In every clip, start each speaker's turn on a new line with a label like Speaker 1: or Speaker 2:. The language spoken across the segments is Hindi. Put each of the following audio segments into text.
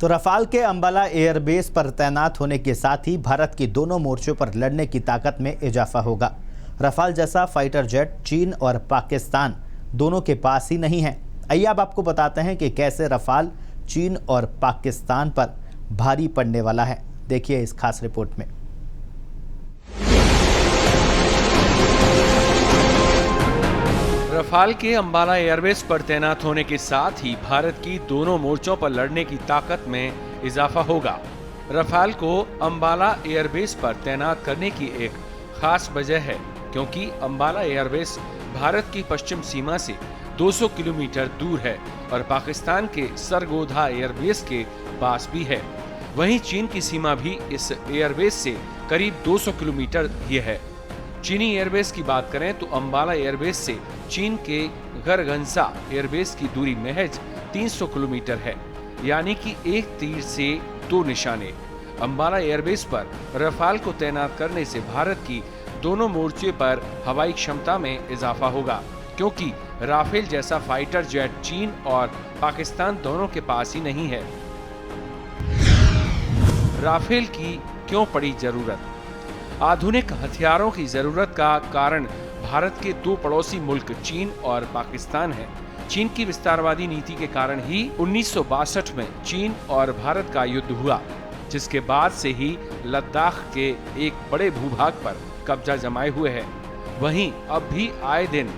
Speaker 1: तो रफाल के अंबाला एयरबेस पर तैनात होने के साथ ही भारत की दोनों मोर्चों पर लड़ने की ताकत में इजाफा होगा। रफाल जैसा फाइटर जेट चीन और पाकिस्तान दोनों के पास ही नहीं है। आइए अब आपको बताते हैं कि कैसे रफाल चीन और पाकिस्तान पर भारी पड़ने वाला है। देखिए इस खास रिपोर्ट में।
Speaker 2: रफाल के अंबाला एयरबेस पर तैनात होने के साथ ही भारत की दोनों मोर्चों पर लड़ने की ताकत में इजाफा होगा। रफाल को अंबाला एयरबेस पर तैनात करने की एक खास वजह है क्योंकि अंबाला एयरबेस भारत की पश्चिम सीमा से 200 किलोमीटर दूर है और पाकिस्तान के सरगोधा एयरबेस के पास भी है। वहीं चीन की सीमा भी इस एयरबेस से करीब 200 किलोमीटर ही है। चीनी एयरबेस की बात करें तो अंबाला एयरबेस से चीन के गरगंसा एयरबेस की दूरी महज 300 किलोमीटर है, यानी कि एक तीर से दो निशाने। अंबाला एयरबेस पर रफाल को तैनात करने से भारत की दोनों मोर्चे पर हवाई क्षमता में इजाफा होगा, क्योंकि राफेल जैसा फाइटर जेट चीन और पाकिस्तान दोनों के पास ही नहीं है। राफेल की क्यों पड़ी जरूरत? आधुनिक हथियारों की जरूरत का कारण भारत के दो पड़ोसी मुल्क चीन और पाकिस्तान है। चीन की विस्तारवादी नीति के कारण ही 1962 में चीन और भारत का युद्ध हुआ, जिसके बाद से ही लद्दाख के एक बड़े भूभाग पर कब्जा जमाए हुए है। वहीं अब भी आए दिन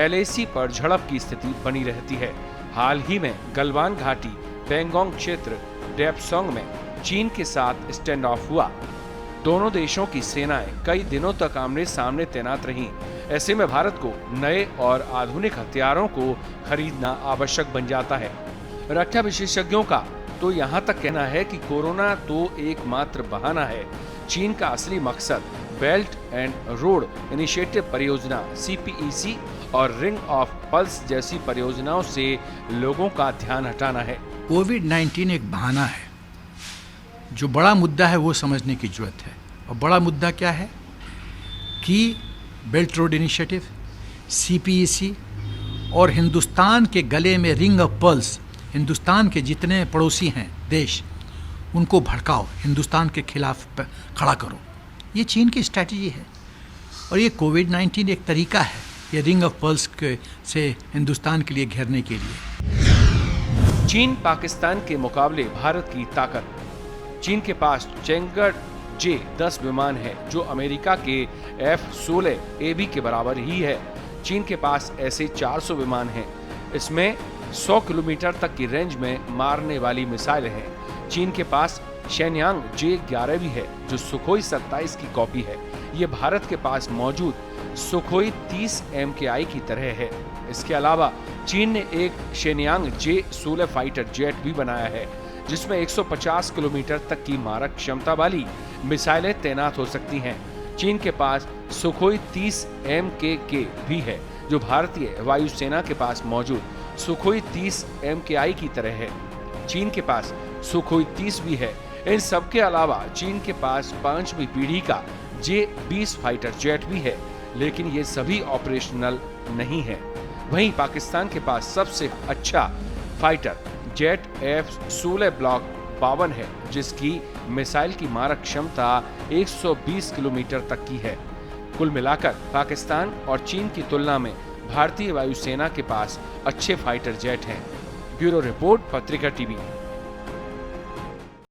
Speaker 2: LAC पर झड़प की स्थिति बनी रहती है। हाल ही में गलवान घाटी पेंगोंग क्षेत्र डेप्सोंग में चीन के साथ स्टैंड ऑफ हुआ। दोनों देशों की सेनाएं कई दिनों तक आमने सामने तैनात रहीं। ऐसे में भारत को नए और आधुनिक हथियारों को खरीदना आवश्यक बन जाता है। रक्षा विशेषज्ञों का तो यहाँ तक कहना है कि कोरोना तो एकमात्र बहाना है। चीन का असली मकसद बेल्ट एंड रोड इनिशिएटिव परियोजना CPEC और रिंग ऑफ पल्स जैसी परियोजनाओं से लोगों का ध्यान हटाना है।
Speaker 3: कोविड-19 एक बहाना है। जो बड़ा मुद्दा है वो समझने की जरूरत है। और बड़ा मुद्दा क्या है कि बेल्ट रोड इनिशिएटिव, CPEC और हिंदुस्तान के गले में रिंग ऑफ पल्स, हिंदुस्तान के जितने पड़ोसी हैं देश, उनको भड़काओ, हिंदुस्तान के खिलाफ खड़ा करो। ये चीन की स्ट्रैटेजी है और ये कोविड-19 एक तरीका है ये रिंग ऑफ पल्स से हिंदुस्तान के लिए घेरने के लिए।
Speaker 2: चीन पाकिस्तान के मुकाबले भारत की ताकत। चीन के पास चैंगर J-10 विमान है जो अमेरिका के F-16AB के बराबर ही है। चीन के पास ऐसे 400 विमान हैं। इसमें 100 किलोमीटर तक की रेंज में मारने वाली मिसाइल हैं। चीन के पास शेनयांग J-11 भी है जो सुखोई 27 की कॉपी है। ये भारत के पास मौजूद सुखोई 30 MKI की तरह है। इसके अलावा चीन ने एक शेनयांग J-16 फाइटर जेट भी बनाया है जिसमें 150 किलोमीटर तक की मारक क्षमता वाली मिसाइलें तैनात हो सकती हैं। चीन के पास सुखोई 30 MKK भी है जो भारतीय वायुसेना के पास मौजूद सुखोई 30 MKI की तरह है। चीन के पास सुखोई 30 भी है। इन सब के अलावा चीन के पास 5वीं पीढ़ी का J-20 फाइटर जेट भी है, लेकिन ये सभी ऑपरेशनल नहीं है। वहीं पाकिस्तान के पास सबसे अच्छा फाइटर जेट F-16 ब्लॉक 52 है जिसकी मिसाइल की मारक क्षमता 120 किलोमीटर तक की है। कुल मिलाकर पाकिस्तान और चीन की तुलना में भारतीय वायुसेना के पास अच्छे फाइटर जेट हैं। ब्यूरो रिपोर्ट, पत्रिका टीवी।